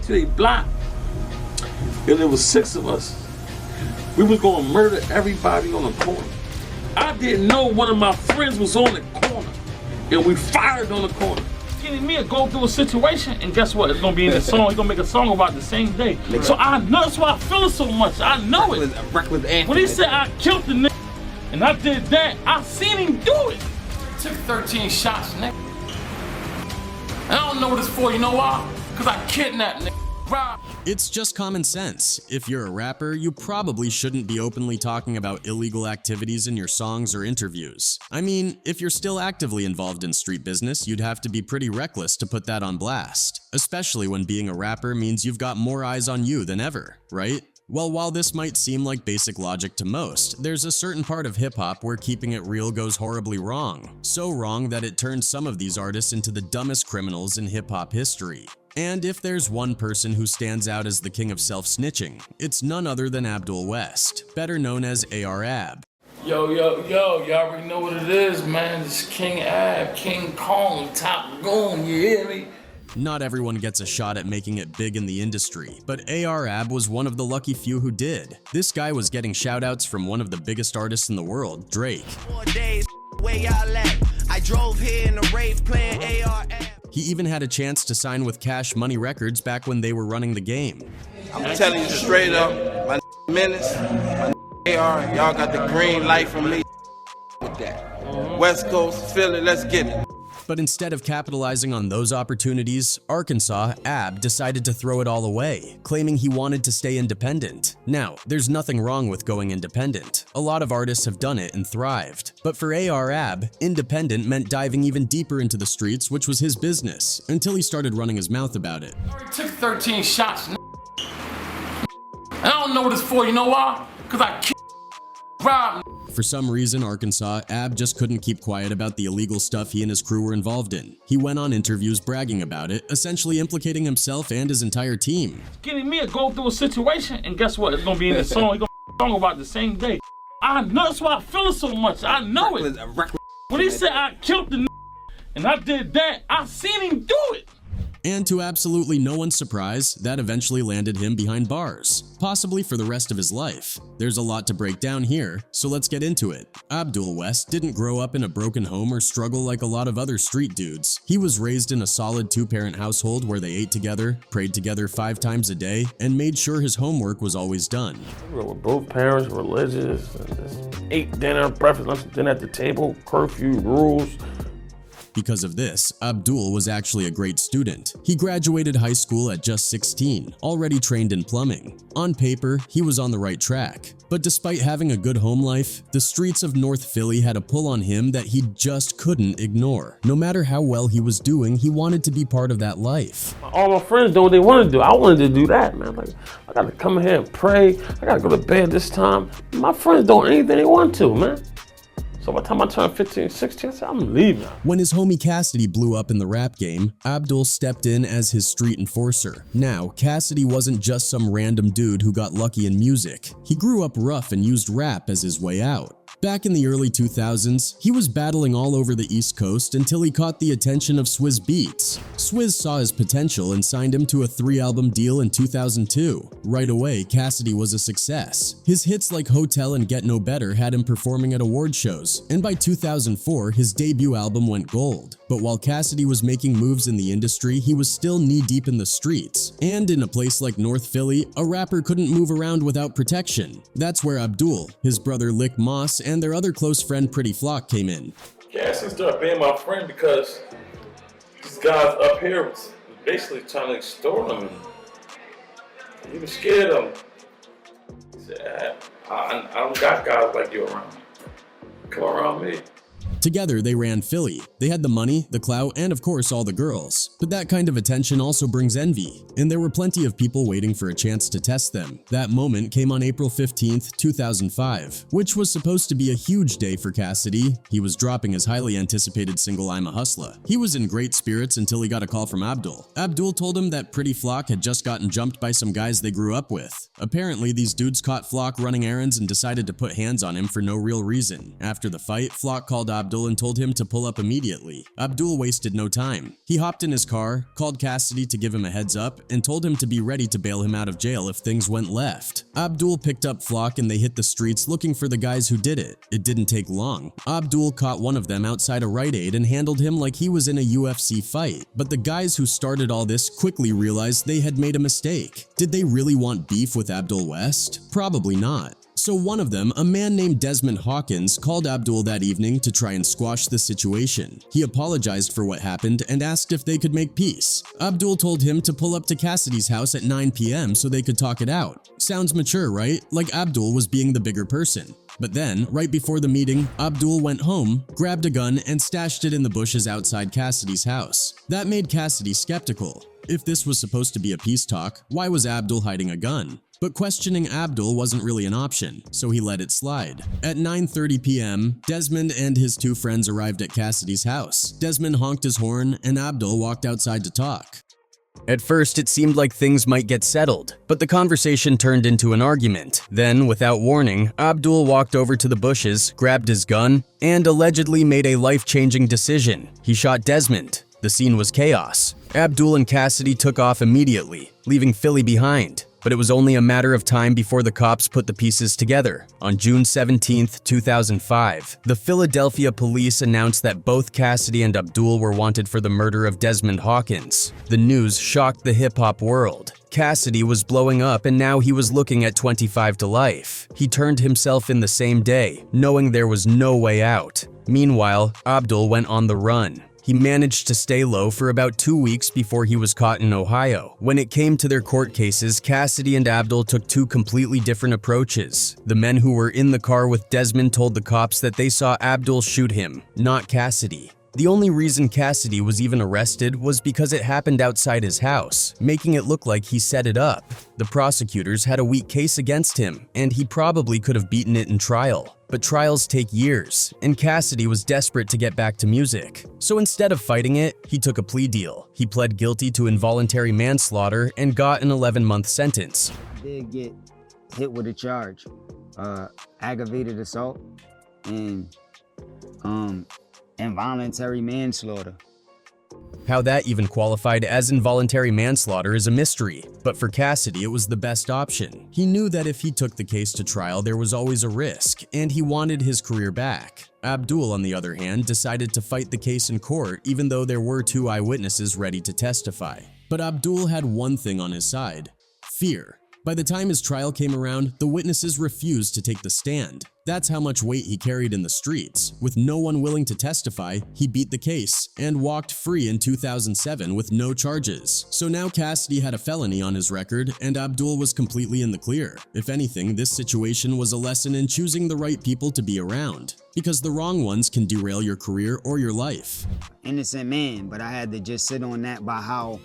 to their block, and there was 6 of us. We was gonna murder everybody on the corner. I didn't know one of my friends was on the corner, and we fired on the corner. Getting me to go through a situation, and guess what? It's gonna be in the song. He's gonna make a song about the same day. So I know that's why I feel it so much. I know it. Reckless anthem. When he said I killed the nigga, and I did that, I seen him do it. Took 13 shots, nigga. I don't know what it's for, you know why? Cause I kidnapped nigga. Rob. It's just common sense. If you're a rapper, you probably shouldn't be openly talking about illegal activities in your songs or interviews. I mean, if you're still actively involved in street business, you'd have to be pretty reckless to put that on blast, especially when being a rapper means you've got more eyes on you than ever, right? Well, while this might seem like basic logic to most, there's a certain part of hip-hop where keeping it real goes horribly wrong. So wrong that it turns some of these artists into the dumbest criminals in hip-hop history. And if there's one person who stands out as the king of self-snitching, it's none other than Abdul West, better known as AR-Ab. Yo, y'all already know what it is, man. This King Ab, King Kong, Top Goon, you hear me? Not everyone gets a shot at making it big in the industry, but AR-Ab was one of the lucky few who did. This guy was getting shoutouts from one of the biggest artists in the world, Drake. 4 days, where y'all at? I drove here in a rave playing AR-Ab. He even had a chance to sign with Cash Money Records back when they were running the game. I'm telling you straight up, my Menace, my AR, y'all got the green light from me with that. West Coast, Philly, let's get it. But instead of capitalizing on those opportunities, Arkansas, Ab, decided to throw it all away, claiming he wanted to stay independent. Now, there's nothing wrong with going independent. A lot of artists have done it and thrived. But for AR-Ab, independent meant diving even deeper into the streets, which was his business, until he started running his mouth about it. I took 13 shots, nigga. I don't know what it's for, you know why? Cause I killed Rob. For some reason, Arkansas, Ab just couldn't keep quiet about the illegal stuff he and his crew were involved in. He went on interviews bragging about it, essentially implicating himself and his entire team. Getting me to go through a situation, and guess what? It's gonna be in the song. He's gonna make a song about the same day. I know that's why I feel it so much. I know it. When he said I killed the nigga, and I did that, I seen him do it. And to absolutely no one's surprise, that eventually landed him behind bars, possibly for the rest of his life. There's a lot to break down here, so let's get into it. Abdul West didn't grow up in a broken home or struggle like a lot of other street dudes. He was raised in a solid 2-parent household where they ate together, prayed together 5 times a day, and made sure his homework was always done. With both parents religious, ate dinner, breakfast, lunch, dinner at the table, curfew, rules. Because of this, Abdul was actually a great student. He graduated high school at just 16, already trained in plumbing. On paper, he was on the right track. But despite having a good home life, the streets of North Philly had a pull on him that he just couldn't ignore. No matter how well he was doing, he wanted to be part of that life. All my friends do what they want to do. I wanted to do that, man. Like, I gotta come here and pray. I gotta go to bed this time. My friends doing anything they want to, man. So by the time I turned 15, 16, I said, I'm leaving. When his homie Cassidy blew up in the rap game, Abdul stepped in as his street enforcer. Now, Cassidy wasn't just some random dude who got lucky in music. He grew up rough and used rap as his way out. Back in the early 2000s, he was battling all over the East Coast until he caught the attention of Swizz Beatz. Swizz saw his potential and signed him to a 3-album deal in 2002. Right away, Cassidy was a success. His hits like Hotel and Get No Better had him performing at award shows, and by 2004, his debut album went gold. But while Cassidy was making moves in the industry, he was still knee-deep in the streets. And in a place like North Philly, a rapper couldn't move around without protection. That's where Abdul, his brother Lick Moss, and their other close friend Pretty Flock came in. Cassidy started being my friend because these guys up here was basically trying to extort him. He was scared of him. He said, I don't got guys like you around. Come around me. Together, they ran Philly. They had the money, the clout, and of course all the girls. But that kind of attention also brings envy, and there were plenty of people waiting for a chance to test them. That moment came on April 15th, 2005, which was supposed to be a huge day for Cassidy. He was dropping his highly anticipated single I'm a Hustler. He was in great spirits until he got a call from Abdul. Abdul told him that Pretty Flock had just gotten jumped by some guys they grew up with. Apparently, these dudes caught Flock running errands and decided to put hands on him for no real reason. After the fight, Flock called Abdul Abdul and told him to pull up immediately. Abdul wasted no time. He hopped in his car, called Cassidy to give him a heads up, and told him to be ready to bail him out of jail if things went left. Abdul picked up Flock and they hit the streets looking for the guys who did it. It didn't take long. Abdul caught one of them outside a Rite Aid and handled him like he was in a UFC fight. But the guys who started all this quickly realized they had made a mistake. Did they really want beef with Abdul West? Probably not. So one of them, a man named Desmond Hawkins, called Abdul that evening to try and squash the situation. He apologized for what happened and asked if they could make peace. Abdul told him to pull up to Cassidy's house at 9 p.m. so they could talk it out. Sounds mature, right? Like Abdul was being the bigger person. But then, right before the meeting, Abdul went home, grabbed a gun, and stashed it in the bushes outside Cassidy's house. That made Cassidy skeptical. If this was supposed to be a peace talk, why was Abdul hiding a gun? But questioning Abdul wasn't really an option, so he let it slide. At 9:30 p.m., Desmond and his two friends arrived at Cassidy's house. Desmond honked his horn, and Abdul walked outside to talk. At first, it seemed like things might get settled, but the conversation turned into an argument. Then, without warning, Abdul walked over to the bushes, grabbed his gun, and allegedly made a life-changing decision. He shot Desmond. The scene was chaos. Abdul and Cassidy took off immediately, leaving Philly behind. But it was only a matter of time before the cops put the pieces together. On June 17, 2005, the Philadelphia police announced that both Cassidy and Abdul were wanted for the murder of Desmond Hawkins. The news shocked the hip-hop world. Cassidy was blowing up and now he was looking at 25 to life. He turned himself in the same day, knowing there was no way out. Meanwhile, Abdul went on the run. He managed to stay low for about 2 weeks before he was caught in Ohio. When it came to their court cases, Cassidy and Abdul took two completely different approaches. The men who were in the car with Desmond told the cops that they saw Abdul shoot him, not Cassidy. The only reason Cassidy was even arrested was because it happened outside his house, making it look like he set it up. The prosecutors had a weak case against him, and he probably could have beaten it in trial. But trials take years, and Cassidy was desperate to get back to music. So instead of fighting it, he took a plea deal. He pled guilty to involuntary manslaughter and got an 11-month sentence. I did get hit with a charge, aggravated assault and involuntary manslaughter. How that even qualified as involuntary manslaughter is a mystery, but for Cassidy it was the best option. He knew that if he took the case to trial there was always a risk, and he wanted his career back. Abdul, on the other hand, decided to fight the case in court even though there were two eyewitnesses ready to testify. But Abdul had one thing on his side: fear. By the time his trial came around, the witnesses refused to take the stand. That's how much weight he carried in the streets. With no one willing to testify, he beat the case and walked free in 2007 with no charges. So now Cassidy had a felony on his record and Abdul was completely in the clear. If anything, this situation was a lesson in choosing the right people to be around, because the wrong ones can derail your career or your life. Innocent man, but I had to just sit on that by how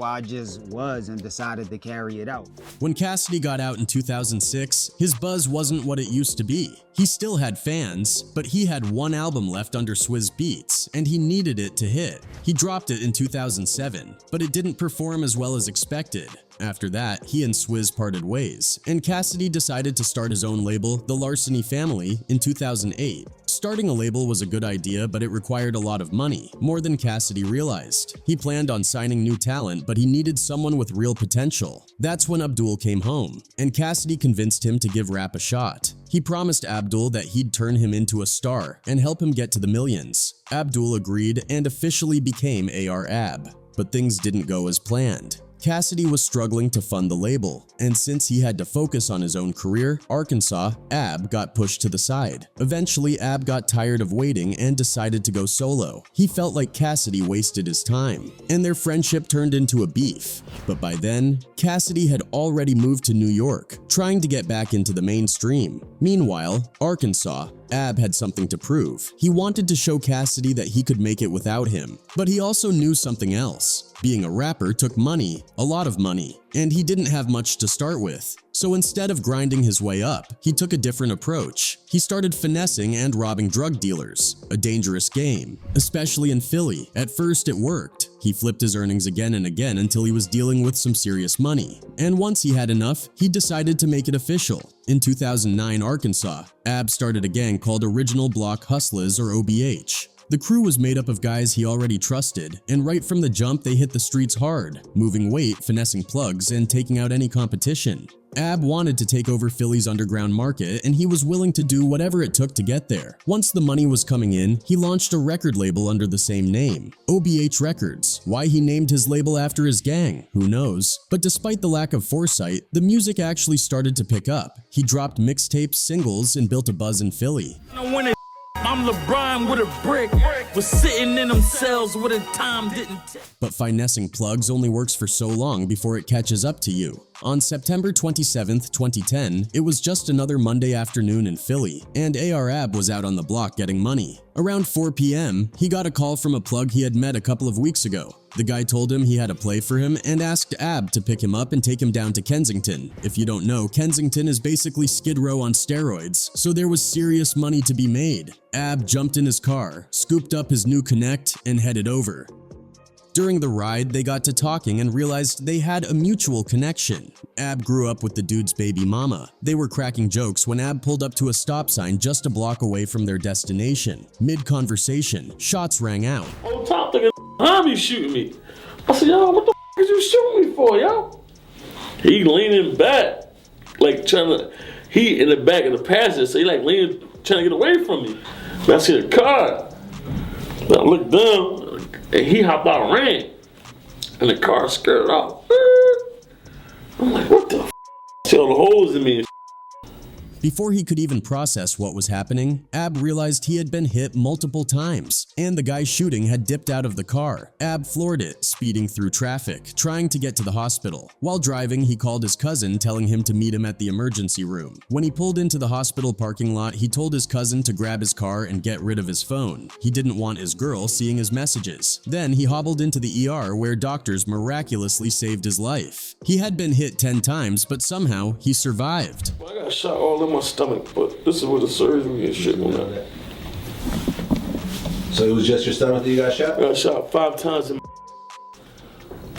I just was and decided to carry it out. When Cassidy got out in 2006, his buzz wasn't what it used to be. He still had fans, but he had one album left under Swizz Beatz, and he needed it to hit. He dropped it in 2007, but it didn't perform as well as expected. After that, he and Swizz parted ways, and Cassidy decided to start his own label, The Larceny Family, in 2008. Starting a label was a good idea, but it required a lot of money, more than Cassidy realized. He planned on signing new talent, but he needed someone with real potential. That's when Abdul came home, and Cassidy convinced him to give rap a shot. He promised Abdul that he'd turn him into a star and help him get to the millions. Abdul agreed and officially became AR-AB, but things didn't go as planned. Cassidy was struggling to fund the label, and since he had to focus on his own career, Arkansas, Ab got pushed to the side. Eventually, Ab got tired of waiting and decided to go solo. He felt like Cassidy wasted his time, and their friendship turned into a beef. But by then, Cassidy had already moved to New York, trying to get back into the mainstream. Meanwhile, Arkansas, Ab had something to prove. He wanted to show Cassidy that he could make it without him, but he also knew something else. Being a rapper took money, a lot of money, and he didn't have much to start with. So instead of grinding his way up, he took a different approach. He started finessing and robbing drug dealers, a dangerous game, especially in Philly. At first it worked. He flipped his earnings again and again until he was dealing with some serious money. And once he had enough, he decided to make it official. In 2009 Arkansas, Ab started a gang called Original Block Hustlers, or OBH. The crew was made up of guys he already trusted, and right from the jump they hit the streets hard, moving weight, finessing plugs, and taking out any competition. Ab wanted to take over Philly's underground market, and he was willing to do whatever it took to get there. Once the money was coming in, he launched a record label under the same name, OBH Records. Why he named his label after his gang, who knows? But despite the lack of foresight, the music actually started to pick up. He dropped mixtapes, singles, and built a buzz in Philly. I'm LeBron with a brick, was sitting in them cells where the time didn't tick. But finessing plugs only works for so long before it catches up to you. On September 27, 2010, it was just another Monday afternoon in Philly, and Ab was out on the block getting money. Around 4 p.m., he got a call from a plug he had met a couple of weeks ago. The guy told him he had a play for him and asked Ab to pick him up and take him down to Kensington. If you don't know, Kensington is basically Skid Row on steroids, so there was serious money to be made. Ab jumped in his car, scooped up his new Connect, and headed over. During the ride, they got to talking and realized they had a mutual connection. Ab grew up with the dude's baby mama. They were cracking jokes when Ab pulled up to a stop sign just a block away from their destination. Mid-conversation, shots rang out. On top, thinking, how you shooting me? I said, yo, what the f is you shooting me for, yo? He leaning back, like he in the back of the passenger, so he like leaning, trying to get away from me. And I see the car. I looked down, and he hopped out and ran. And the car skirted off. I'm like, what the f? See all the holes in me. Before he could even process what was happening, Ab realized he had been hit multiple times, and the guy shooting had dipped out of the car. Ab floored it, speeding through traffic, trying to get to the hospital. While driving, he called his cousin, telling him to meet him at the emergency room. When he pulled into the hospital parking lot, he told his cousin to grab his car and get rid of his phone. He didn't want his girl seeing his messages. Then he hobbled into the ER, where doctors miraculously saved his life. He had been hit 10 times, but somehow he survived. I got shot all in my stomach, but this is where the surgery and shit went out. So it was just your stomach that you got shot? I got shot 5 times in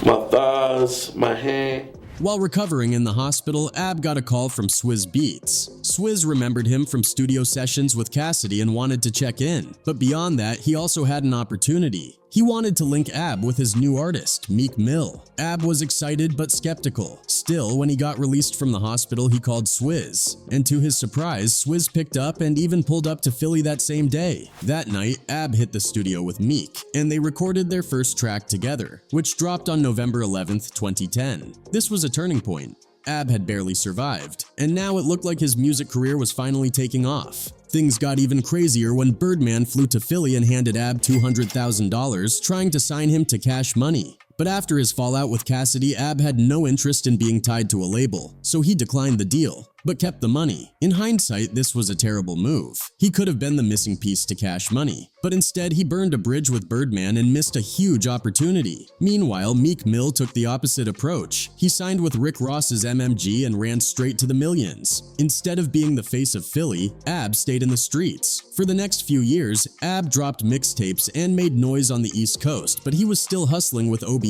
my thighs, my hand. While recovering in the hospital, Ab got a call from Swizz Beatz. Swizz remembered him from studio sessions with Cassidy and wanted to check in. But beyond that, he also had an opportunity. He wanted to link Ab with his new artist, Meek Mill. Ab was excited but skeptical. Still, when he got released from the hospital, he called Swizz. And to his surprise, Swizz picked up and even pulled up to Philly that same day. That night, Ab hit the studio with Meek, and they recorded their first track together, which dropped on November 11th, 2010. This was a turning point. Ab had barely survived, and now it looked like his music career was finally taking off. Things got even crazier when Birdman flew to Philly and handed Ab $200,000, trying to sign him to Cash Money. But after his fallout with Cassidy, Ab had no interest in being tied to a label, so he declined the deal, but kept the money. In hindsight, this was a terrible move. He could have been the missing piece to Cash Money, but instead he burned a bridge with Birdman and missed a huge opportunity. Meanwhile, Meek Mill took the opposite approach. He signed with Rick Ross's MMG and ran straight to the millions. Instead of being the face of Philly, Ab stayed in the streets. For the next few years, Ab dropped mixtapes and made noise on the East Coast, but he was still hustling with OBH.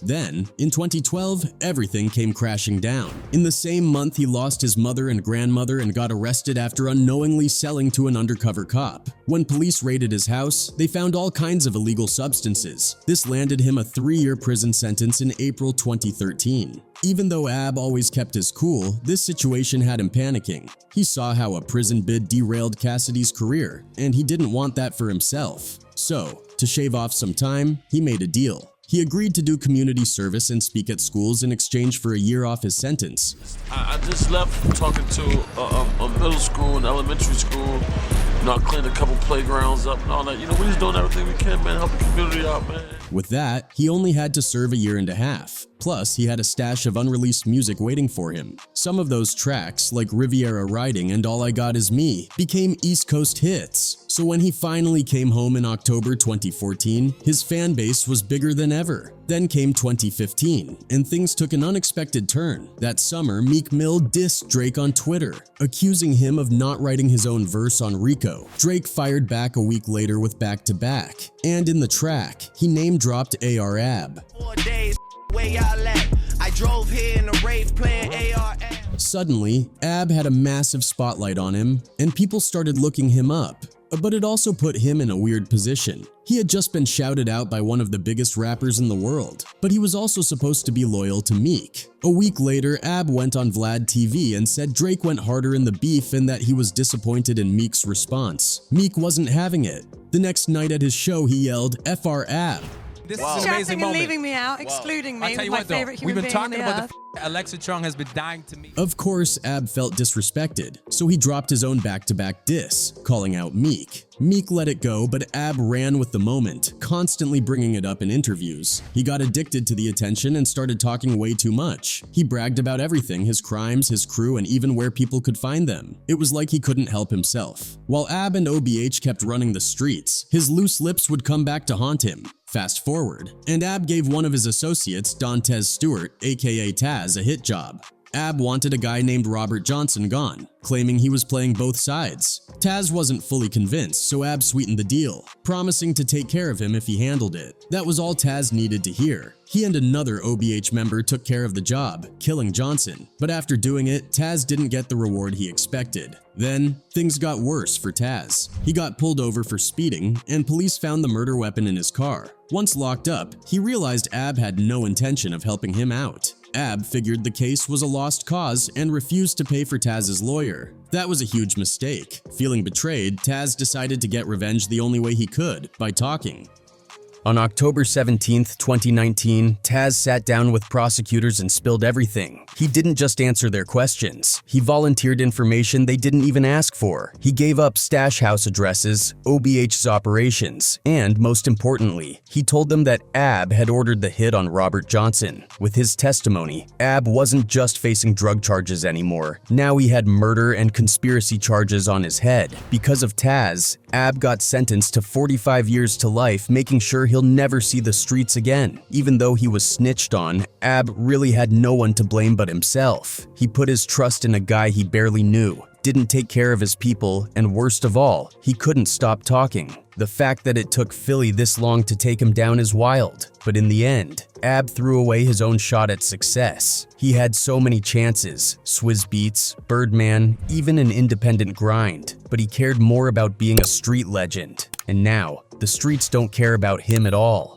Then, in 2012, everything came crashing down. In the same month, he lost his mother and grandmother and got arrested after unknowingly selling to an undercover cop. When police raided his house, they found all kinds of illegal substances. This landed him a 3-year prison sentence in April 2013. Even though Ab always kept his cool, this situation had him panicking. He saw how a prison bid derailed Cassidy's career, and he didn't want that for himself. So, to shave off some time, he made a deal. He agreed to do community service and speak at schools in exchange for a year off his sentence. I just left from talking to a middle school and elementary school. I cleaned a couple playgrounds up and all that. We're just doing everything we can, man, help the community out, man. With that, he only had to serve a year and a half. Plus, he had a stash of unreleased music waiting for him. Some of those tracks, like Riviera Riding and All I Got Is Me, became East Coast hits. So when he finally came home in October 2014, his fan base was bigger than ever. Then came 2015, and things took an unexpected turn. That summer, Meek Mill dissed Drake on Twitter, accusing him of not writing his own verse on Rico. also. Drake fired back a week later with Back to Back, and in the track, he name-dropped AR-Ab. 4 days, where y'all at? I drove here in a rave playing AR. Suddenly, Ab had a massive spotlight on him, and people started looking him up. But it also put him in a weird position. He had just been shouted out by one of the biggest rappers in the world, but he was also supposed to be loyal to Meek. A week later, Ab went on Vlad TV and said Drake went harder in the beef and that he was disappointed in Meek's response. Meek wasn't having it. The next night at his show, he yelled, "FR Ab." This is an amazing Shouting and moment. leaving me out, excluding me, I'll tell you my what, though, favorite we've human been being on talking the about earth. Alexa Chung has been dying to meet. Of course, Ab felt disrespected, so he dropped his own back-to-back diss, calling out Meek. Meek let it go, but Ab ran with the moment, constantly bringing it up in interviews. He got addicted to the attention and started talking way too much. He bragged about everything, his crimes, his crew, and even where people could find them. It was like he couldn't help himself. While Ab and OBH kept running the streets, his loose lips would come back to haunt him. Fast forward, and Ab gave one of his associates, Dontez Stewart, aka Taz, a hit job. Ab wanted a guy named Robert Johnson gone, claiming he was playing both sides. Taz wasn't fully convinced, so Ab sweetened the deal, promising to take care of him if he handled it. That was all Taz needed to hear. He and another OBH member took care of the job, killing Johnson. But after doing it, Taz didn't get the reward he expected. Then, things got worse for Taz. He got pulled over for speeding, and police found the murder weapon in his car. Once locked up, he realized Ab had no intention of helping him out. Ab figured the case was a lost cause and refused to pay for Taz's lawyer. That was a huge mistake. Feeling betrayed, Taz decided to get revenge the only way he could, by talking. On October 17, 2019, Taz sat down with prosecutors and spilled everything. He didn't just answer their questions. He volunteered information they didn't even ask for. He gave up stash house addresses, OBH's operations, and most importantly, he told them that Ab had ordered the hit on Robert Johnson. With his testimony, Ab wasn't just facing drug charges anymore. Now he had murder and conspiracy charges on his head. Because of Taz, Ab got sentenced to 45 years to life, making sure he'll never see the streets again. Even though he was snitched on, Ab really had no one to blame but himself. He put his trust in a guy he barely knew, didn't take care of his people, and worst of all, he couldn't stop talking. The fact that it took Philly this long to take him down is wild, but in the end, Ab threw away his own shot at success. He had so many chances, Swizz Beatz, Birdman, even an independent grind, but he cared more about being a street legend. And now, the streets don't care about him at all.